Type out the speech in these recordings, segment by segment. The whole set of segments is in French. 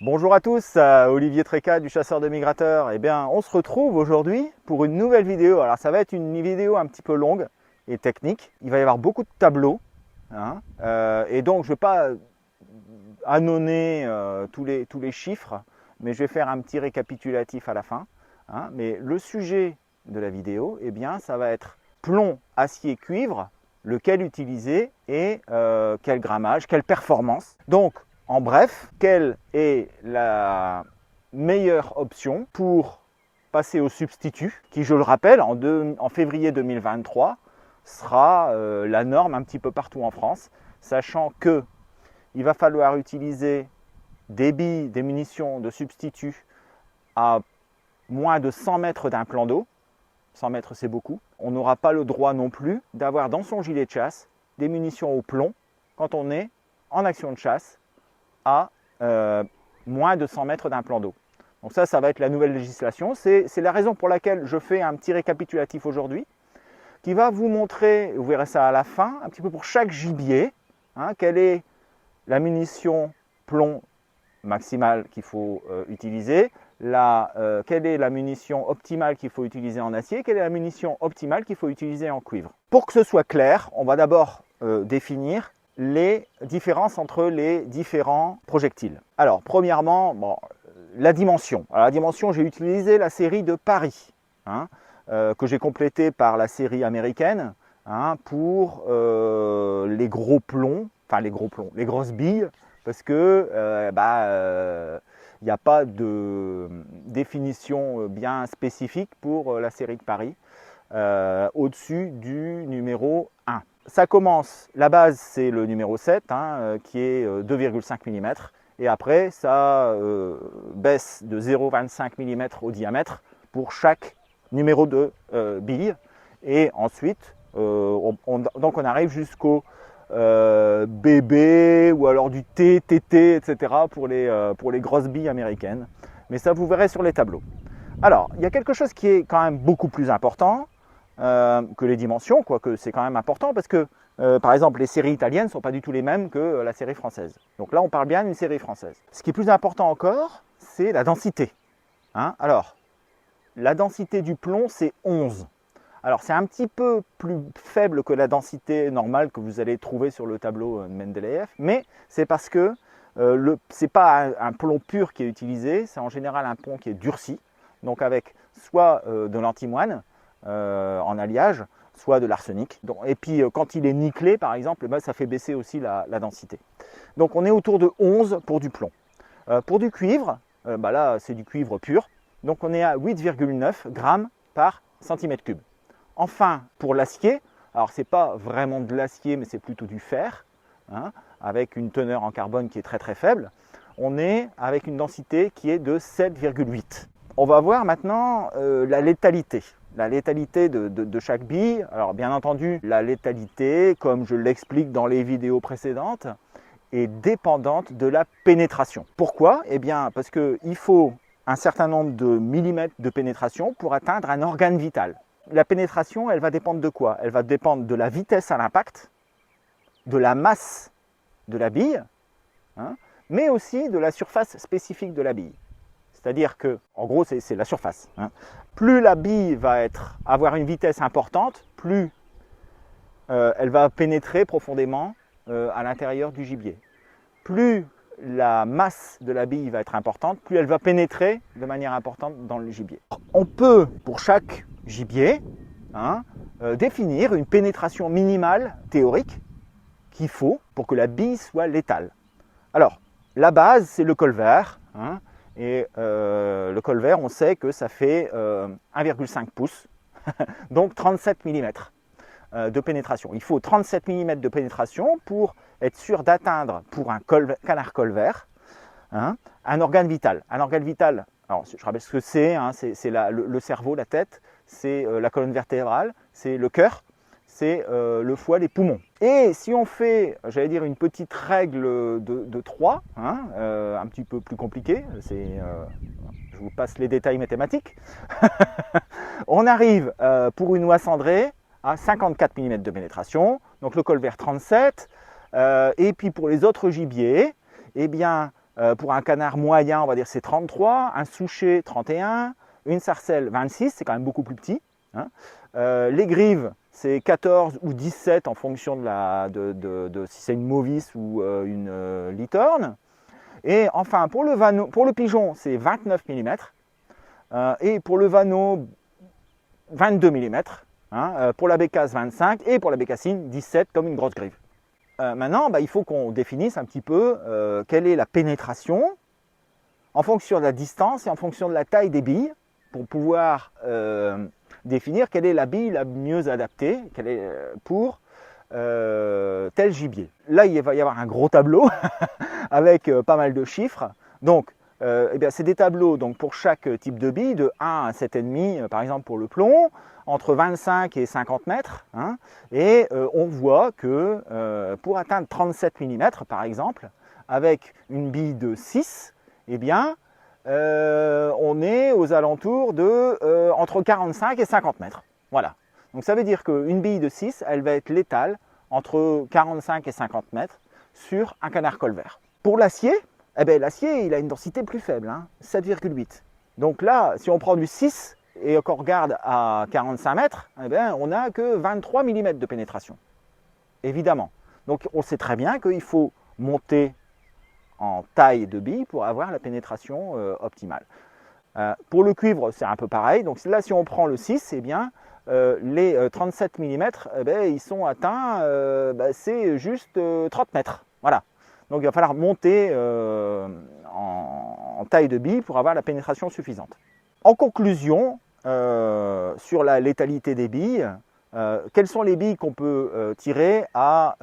Bonjour à tous, Olivier Tréca du Chasseur de Migrateurs. Eh bien, on se retrouve aujourd'hui pour une nouvelle vidéo. Alors, ça va être une vidéo un petit peu longue et technique. Il va y avoir beaucoup de tableaux, hein, et donc je ne vais pas annoncer tous les chiffres, mais je vais faire un petit récapitulatif à la fin. Hein. Mais le sujet de la vidéo, eh bien, ça va être plomb, acier, cuivre, lequel utiliser et quel grammage, quelle performance. Donc, en bref, quelle est la meilleure option pour passer au substitut, qui, je le rappelle, en février 2023, sera la norme un petit peu partout en France, sachant que il va falloir utiliser des billes, des munitions de substitut à moins de 100 mètres d'un plan d'eau. 100 mètres, c'est beaucoup. On n'aura pas le droit non plus d'avoir dans son gilet de chasse des munitions au plomb quand on est en action de chasse à moins de 100 mètres d'un plan d'eau. Donc ça va être la nouvelle législation. C'est la raison pour laquelle je fais un petit récapitulatif aujourd'hui qui va vous montrer, vous verrez ça à la fin, un petit peu pour chaque gibier, hein, quelle est la munition plomb maximale qu'il faut utiliser, quelle est la munition optimale qu'il faut utiliser en acier, quelle est la munition optimale qu'il faut utiliser en cuivre. Pour que ce soit clair, on va d'abord définir les différences entre les différents projectiles. Alors, premièrement, la dimension. Alors, la dimension, j'ai utilisé la série de Paris, hein, que j'ai complétée par la série américaine, hein, pour les gros plombs, enfin les grosses billes, parce que il n'y a pas de définition bien spécifique pour la série de Paris, au-dessus du numéro 1. Ça commence, la base c'est le numéro 7, hein, qui est 2,5 mm, et après ça baisse de 0,25 mm au diamètre pour chaque numéro de bille, et ensuite donc on arrive jusqu'au BB ou alors du T, TT, etc. pour les grosses billes américaines. Mais ça, vous verrez sur les tableaux. Alors, il y a quelque chose qui est quand même beaucoup plus important que les dimensions, quoique c'est quand même important parce que, par exemple, les séries italiennes ne sont pas du tout les mêmes que la série française. Donc là, on parle bien d'une série française. Ce qui est plus important encore, c'est la densité. Hein. Alors, la densité du plomb, c'est 11. Alors c'est un petit peu plus faible que la densité normale que vous allez trouver sur le tableau de Mendeleïev, mais c'est parce que ce n'est pas un plomb pur qui est utilisé, c'est en général un plomb qui est durci, donc avec soit de l'antimoine en alliage, soit de l'arsenic. Et puis quand il est nickelé par exemple, ça fait baisser aussi la densité. Donc on est autour de 11 pour du plomb. Pour du cuivre, là c'est du cuivre pur, donc on est à 8,9 grammes par centimètre cube. Enfin, pour l'acier, alors ce n'est pas vraiment de l'acier, mais c'est plutôt du fer, hein, avec une teneur en carbone qui est très très faible. On est avec une densité qui est de 7,8. On va voir maintenant la létalité. La létalité de chaque bille. Alors bien entendu, la létalité, comme je l'explique dans les vidéos précédentes, est dépendante de la pénétration. Pourquoi? Eh bien parce qu'il faut un certain nombre de millimètres de pénétration pour atteindre un organe vital. La pénétration, elle va dépendre de quoi? Elle va dépendre de la vitesse à l'impact, de la masse de la bille, hein, mais aussi de la surface spécifique de la bille. C'est-à-dire que, en gros, c'est la surface. Hein. Plus la bille va avoir une vitesse importante, plus elle va pénétrer profondément à l'intérieur du gibier. Plus la masse de la bille va être importante, plus elle va pénétrer de manière importante dans le gibier. On peut, pour chaque gibier, hein, définir une pénétration minimale théorique qu'il faut pour que la bille soit létale. Alors, la base, c'est le colvert, hein, et le colvert, on sait que ça fait 1,5 pouces, donc 37 mm de pénétration. Il faut 37 mm de pénétration pour être sûr d'atteindre, pour un canard colvert, hein, un organe vital. Un organe vital, alors je rappelle ce que c'est, hein, c'est le cerveau, la tête, c'est la colonne vertébrale, c'est le cœur, c'est le foie, les poumons. Et si on fait, j'allais dire, une petite règle de 3, hein, un petit peu plus compliquée, je vous passe les détails mathématiques, on arrive pour une oie cendrée à 54 mm de pénétration, donc le colvert 37, et puis pour les autres gibiers, eh bien, Pour un canard moyen, on va dire c'est 33, un souchet 31, une sarcelle 26, c'est quand même beaucoup plus petit. Hein. Les grives, c'est 14 ou 17 en fonction de si c'est une Movis ou une licorne. Et enfin, pour le pigeon, c'est 29 mm. Et pour le vanneau, 22 mm. Hein, pour la bécasse, 25. Et pour la bécassine, 17 comme une grosse grive. Maintenant, il faut qu'on définisse un petit peu quelle est la pénétration en fonction de la distance et en fonction de la taille des billes pour pouvoir définir quelle est la bille la mieux adaptée pour tel gibier. Là, il va y avoir un gros tableau avec pas mal de chiffres. Donc, c'est des tableaux donc, pour chaque type de bille, de 1 à 7,5 par exemple pour le plomb, entre 25 et 50 mètres. Hein, et on voit que pour atteindre 37 mm par exemple, avec une bille de 6, eh bien, on est aux alentours de entre 45 et 50 mètres. Voilà. Donc ça veut dire qu'une bille de 6, elle va être létale entre 45 et 50 mètres sur un canard colvert. Pour l'acier, l'acier il a une densité plus faible, hein, 7,8. Donc là, si on prend du 6 et qu'on regarde à 45 mètres, on n'a que 23 mm de pénétration. Évidemment. Donc on sait très bien qu'il faut monter en taille de bille pour avoir la pénétration optimale. Pour le cuivre, c'est un peu pareil. Donc là, si on prend le 6, les 37 mm, ils sont atteints, c'est juste 30 mètres. Voilà. Donc il va falloir monter en taille de bille pour avoir la pénétration suffisante. En conclusion, sur la létalité des billes, quelles sont les billes qu'on peut tirer à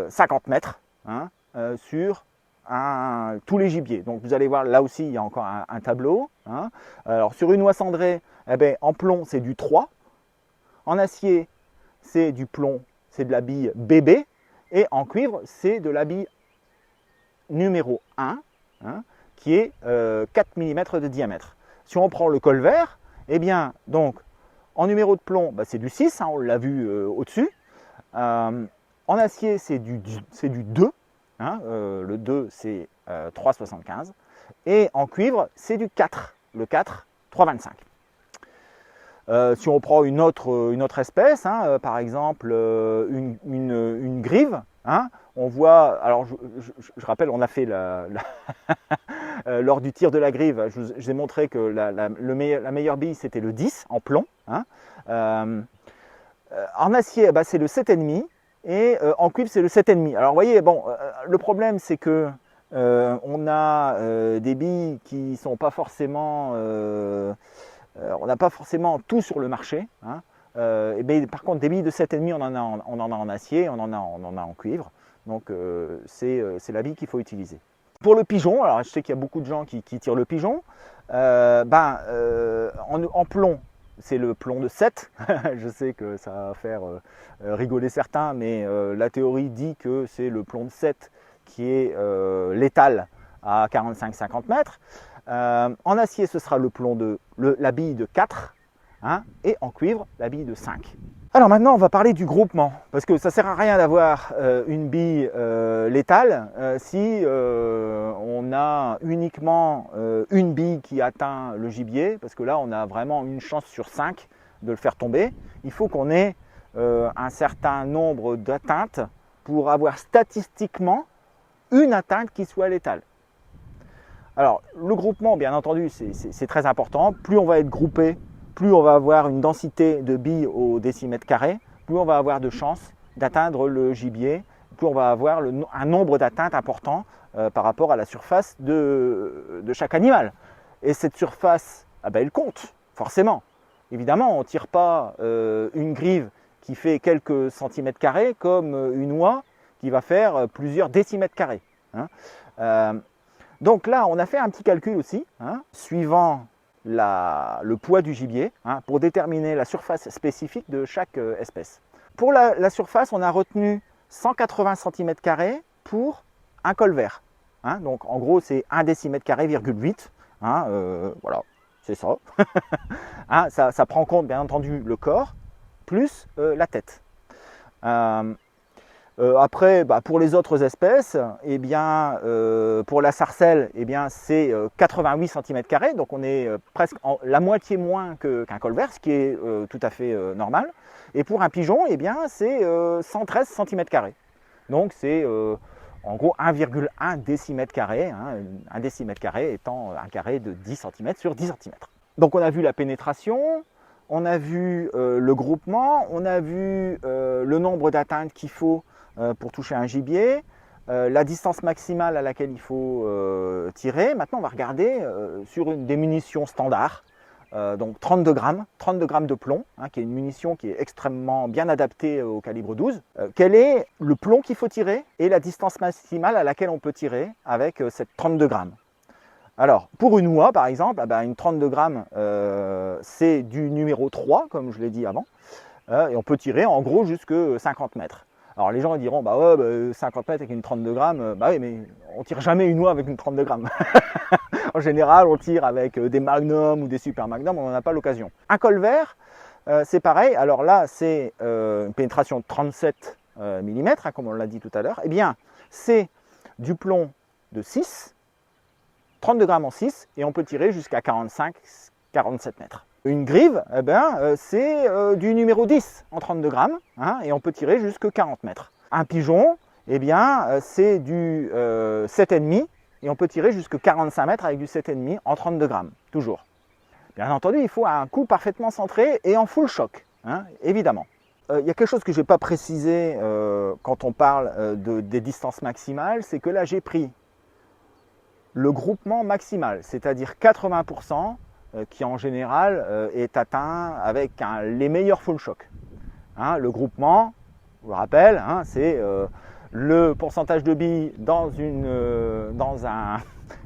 50 mètres hein, sur tous les gibiers. Donc vous allez voir, là aussi, il y a encore un tableau. Hein. Alors sur une oie cendrée, en plomb, c'est du 3. En acier, c'est du plomb, c'est de la bille bébé. Et en cuivre, c'est de la bille numéro 1, hein, qui est 4 mm de diamètre. Si on prend le colvert, donc, en numéro de plomb, c'est du 6, hein, on l'a vu au-dessus. En acier, c'est du 2. Hein, le 2, c'est 3,75. Et en cuivre, c'est du 4. Le 4, 3,25. Si on prend une autre espèce, hein, par exemple une grive, hein, on voit, alors je rappelle, on a fait lors du tir de la grive, je vous ai montré que la meilleure bille c'était le 10 en plomb. Hein. En acier, c'est le 7,5 et en cuivre c'est le 7,5. Alors vous voyez, le problème c'est que on a des billes qui sont pas forcément, on n'a pas forcément tout sur le marché. Hein. Par contre, des billes de 7,5, on en a en acier, on en a en cuivre. Donc c'est la bille qu'il faut utiliser. Pour le pigeon, alors je sais qu'il y a beaucoup de gens qui tirent le pigeon. En plomb, c'est le plomb de 7. Je sais que ça va faire rigoler certains, mais la théorie dit que c'est le plomb de 7 qui est létal à 45-50 mètres. En acier, ce sera le plomb la bille de 4. Hein, et en cuivre, la bille de 5. Alors maintenant, on va parler du groupement, parce que ça ne sert à rien d'avoir une bille létale si on a uniquement une bille qui atteint le gibier, parce que là, on a vraiment une chance sur 5 de le faire tomber. Il faut qu'on ait un certain nombre d'atteintes pour avoir statistiquement une atteinte qui soit létale. Alors, le groupement, bien entendu, c'est très important. Plus on va être groupé, plus on va avoir une densité de billes au décimètre carré, plus on va avoir de chances d'atteindre le gibier, plus on va avoir un nombre d'atteintes important par rapport à la surface de chaque animal. Et cette surface, elle compte, forcément. Évidemment, on ne tire pas une grive qui fait quelques centimètres carrés comme une oie qui va faire plusieurs décimètres carrés. Hein. Donc là, on a fait un petit calcul aussi, hein, suivant le poids du gibier, hein, pour déterminer la surface spécifique de chaque espèce. Pour la surface, on a retenu 180 cm² pour un colvert. Hein, donc en gros, c'est 1 décimètre carré, 8. Hein, voilà, c'est ça. Hein, ça prend en compte, bien entendu, le corps plus la tête. Après, pour les autres espèces, eh bien, pour la sarcelle, eh bien, c'est 88 cm², donc on est presque la moitié moins qu'un colvert, ce qui est tout à fait normal. Et pour un pigeon, eh bien, c'est 113 cm². Donc c'est en gros 1,1 décimètre², hein, un décimètre² étant un carré de 10 cm sur 10 cm. Donc on a vu la pénétration, on a vu le groupement, on a vu le nombre d'atteintes qu'il faut pour toucher un gibier, la distance maximale à laquelle il faut tirer. Maintenant on va regarder sur des munitions standards, donc 32 grammes de plomb, hein, qui est une munition qui est extrêmement bien adaptée au calibre 12. Quel est le plomb qu'il faut tirer et la distance maximale à laquelle on peut tirer avec cette 32 grammes. Alors, pour une oie, par exemple, une 32 grammes, c'est du numéro 3, comme je l'ai dit avant, et on peut tirer en gros jusque 50 mètres. Alors, les gens diront, 50 mètres avec une 32 grammes, oui, mais on tire jamais une oie avec une 32 grammes. En général, on tire avec des magnums ou des super magnums, on n'en a pas l'occasion. Un colvert, c'est pareil. Alors là, c'est une pénétration de 37 mm, comme on l'a dit tout à l'heure. Eh bien, c'est du plomb de 6, 32 grammes en 6, et on peut tirer jusqu'à 45-47 mètres. Une grive, c'est du numéro 10 en 32 grammes, hein, et on peut tirer jusqu'à 40 mètres. Un pigeon, eh bien, c'est du 7,5, et on peut tirer jusqu'à 45 mètres avec du 7,5 en 32 grammes, toujours. Bien entendu, il faut un coup parfaitement centré et en full choc, hein, évidemment. Il y a quelque chose que je n'ai pas précisé quand on parle des distances maximales, c'est que là j'ai pris le groupement maximal, c'est-à-dire 80%, qui en général est atteint avec les meilleurs full shock. Hein, le groupement, je vous le rappelle, hein, c'est le pourcentage de billes dans un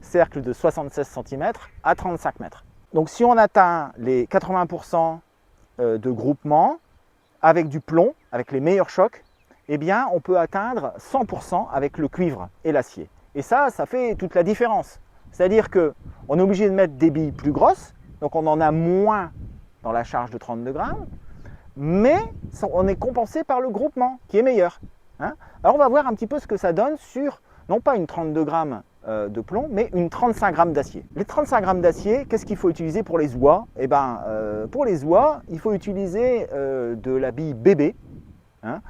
cercle de 76 cm à 35 mètres. Donc si on atteint les 80% de groupement avec du plomb, avec les meilleurs chocs, eh bien on peut atteindre 100% avec le cuivre et l'acier. Et ça fait toute la différence. C'est-à-dire qu'on est obligé de mettre des billes plus grosses, donc on en a moins dans la charge de 32 grammes, mais on est compensé par le groupement qui est meilleur. Hein. Alors on va voir un petit peu ce que ça donne sur, non pas une 32 grammes de plomb, mais une 35 grammes d'acier. Les 35 grammes d'acier, qu'est-ce qu'il faut utiliser pour les oies? Eh bien, pour les oies, il faut utiliser de la bille bébé, hein,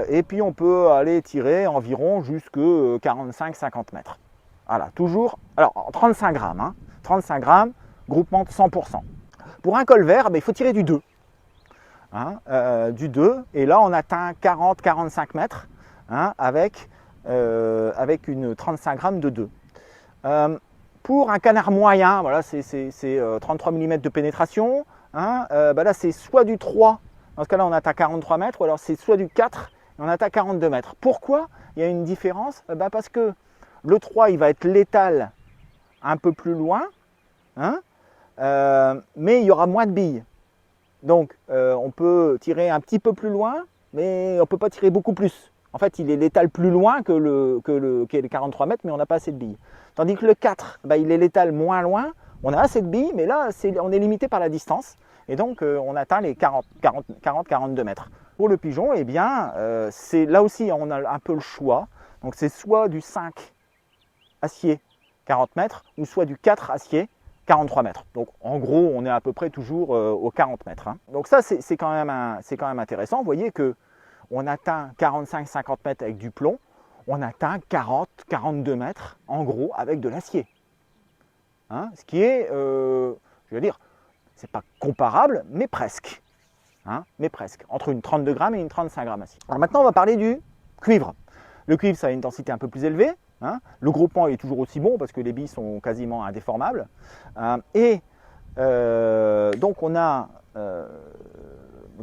et puis on peut aller tirer environ jusque 45-50 mètres. Voilà, toujours, alors 35 grammes, hein, 35 grammes, groupement de 100%. Pour un colvert, il faut tirer du 2. Hein, du 2, et là on atteint 40-45 mètres, hein, avec une 35 grammes de 2. Pour un canard moyen, voilà, c'est 33 mm de pénétration, hein, là c'est soit du 3, dans ce cas-là on atteint 43 mètres, ou alors c'est soit du 4, et on atteint 42 mètres. Pourquoi il y a une différence? Parce que le 3 il va être létal un peu plus loin, hein, mais il y aura moins de billes. Donc on peut tirer un petit peu plus loin, mais on ne peut pas tirer beaucoup plus. En fait, il est létal plus loin que les 43 mètres, mais on n'a pas assez de billes. Tandis que le 4, il est létal moins loin, on a assez de billes, mais là, on est limité par la distance. Et donc, on atteint les 40-42 mètres. Pour le pigeon, eh bien, là aussi, on a un peu le choix. Donc, c'est soit du 5 acier, 40 mètres, ou soit du 4 acier, 43 mètres. Donc en gros, on est à peu près toujours aux 40 mètres. Hein. Donc ça, c'est quand même intéressant. Vous voyez qu'on atteint 45-50 mètres avec du plomb, on atteint 40-42 mètres en gros avec de l'acier. Hein, ce qui est, je veux dire, c'est pas comparable, mais presque. Hein, mais presque. Entre une 32 grammes et une 35 grammes acier. Alors maintenant, on va parler du cuivre. Le cuivre, ça a une densité un peu plus élevée. Hein, le groupement est toujours aussi bon parce que les billes sont quasiment indéformables. Donc on a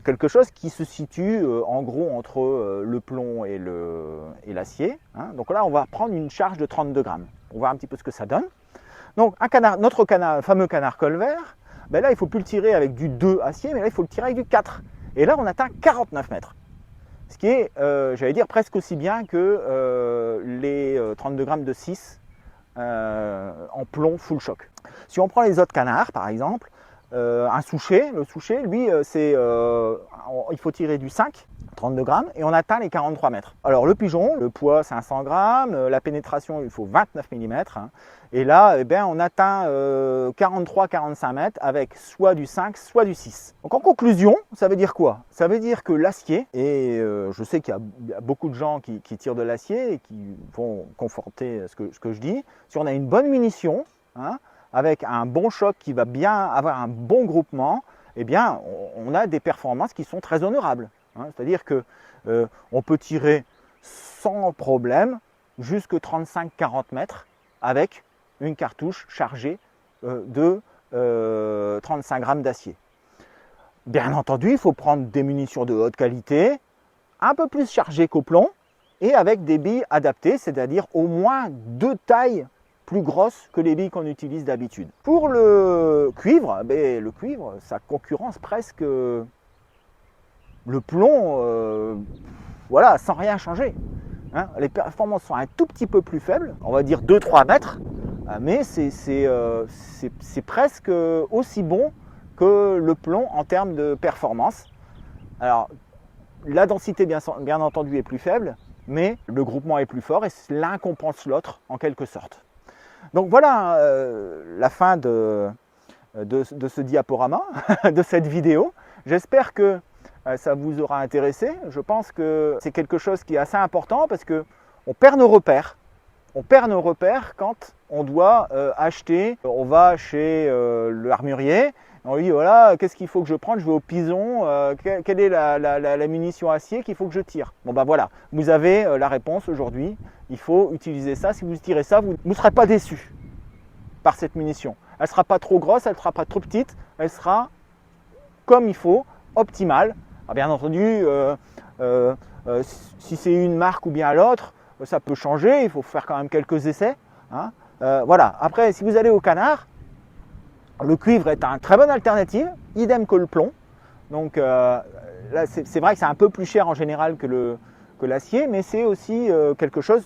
quelque chose qui se situe en gros entre le plomb et l'acier. Hein. Donc là on va prendre une charge de 32 grammes. On va voir un petit peu ce que ça donne. Donc notre fameux canard colvert, là il ne faut plus le tirer avec du 2 acier, mais là il faut le tirer avec du 4. Et là on atteint 49 mètres. Ce qui est, j'allais dire, presque aussi bien que les 32 grammes de 6 en plomb full choc. Si on prend les autres canards, par exemple, un souchet. Le souchet, lui, il faut tirer du 5, 32 grammes, et on atteint les 43 mètres. Alors le pigeon, le poids 500 grammes, la pénétration, il faut 29 mm. Hein, et là, on atteint 43-45 mètres avec soit du 5, soit du 6. Donc en conclusion, ça veut dire quoi? Ça veut dire que l'acier, et je sais qu'il y a beaucoup de gens qui tirent de l'acier et qui vont conforter ce que je dis, si on a une bonne munition, hein, avec un bon choc qui va bien avoir un bon groupement, eh bien, on a des performances qui sont très honorables. Hein. C'est-à-dire qu'on peut tirer sans problème jusque 35-40 mètres avec une cartouche chargée de 35 grammes d'acier. Bien entendu, il faut prendre des munitions de haute qualité, un peu plus chargées qu'au plomb, et avec des billes adaptées, c'est-à-dire au moins 2 tailles plus grosses que les billes qu'on utilise d'habitude. Pour le cuivre, le cuivre, ça concurrence presque le plomb, voilà, sans rien changer. Hein. Les performances sont un tout petit peu plus faibles, on va dire 2-3 mètres, mais c'est presque aussi bon que le plomb en termes de performance. Alors, la densité, bien entendu, est plus faible, mais le groupement est plus fort et l'un compense l'autre en quelque sorte. Donc voilà la fin de ce diaporama, de cette vidéo. J'espère que ça vous aura intéressé. Je pense que c'est quelque chose qui est assez important parce qu'on perd nos repères. On perd nos repères quand on doit acheter. On va chez l'armurier. On lui dit voilà, qu'est-ce qu'il faut que je prenne? Je vais au Pison. Quelle est la munition acier qu'il faut que je tire? Bon ben voilà, vous avez la réponse aujourd'hui. Il faut utiliser ça. Si vous tirez ça, vous ne serez pas déçu par cette munition. Elle ne sera pas trop grosse, elle ne sera pas trop petite. Elle sera comme il faut, optimale. Alors bien entendu, si c'est une marque ou bien l'autre, ça peut changer. Il faut faire quand même quelques essais. Hein. Voilà. Après, si vous allez au canard, le cuivre est une très bonne alternative, idem que le plomb. Donc là, c'est vrai que c'est un peu plus cher en général que l'acier, mais c'est aussi quelque chose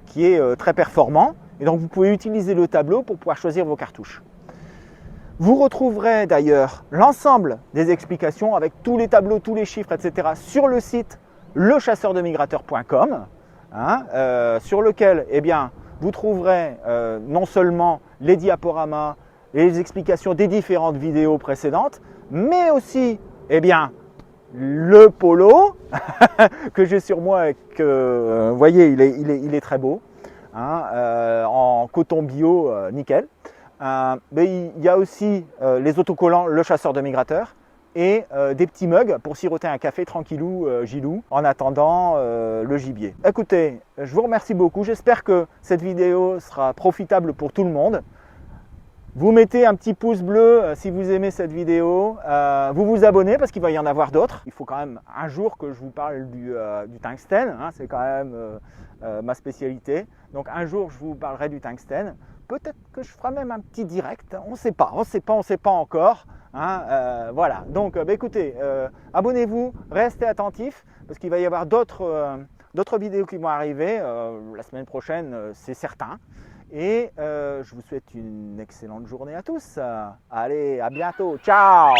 qui est très performant. Et donc vous pouvez utiliser le tableau pour pouvoir choisir vos cartouches. Vous retrouverez d'ailleurs l'ensemble des explications avec tous les tableaux, tous les chiffres, etc. sur le site lechasseurdemigrateur.com, hein, sur lequel vous trouverez non seulement les diaporamas et les explications des différentes vidéos précédentes, mais aussi le polo que j'ai sur moi et que vous voyez, il est très beau, hein, en coton bio nickel. Mais il y a aussi les autocollants Le Chasseur de Migrateurs et des petits mugs pour siroter un café tranquillou, gilou, en attendant le gibier. Écoutez, je vous remercie beaucoup. J'espère que cette vidéo sera profitable pour tout le monde. Vous mettez un petit pouce bleu si vous aimez cette vidéo. Vous vous abonnez parce qu'il va y en avoir d'autres. Il faut quand même un jour que je vous parle du tungstène. Hein, c'est quand même ma spécialité. Donc un jour, je vous parlerai du tungstène. Peut-être que je ferai même un petit direct. On ne sait pas encore. Hein, voilà. Donc, écoutez, abonnez-vous, restez attentifs parce qu'il va y avoir d'autres vidéos qui vont arriver la semaine prochaine, c'est certain. Et je vous souhaite une excellente journée à tous. Allez, à bientôt. Ciao!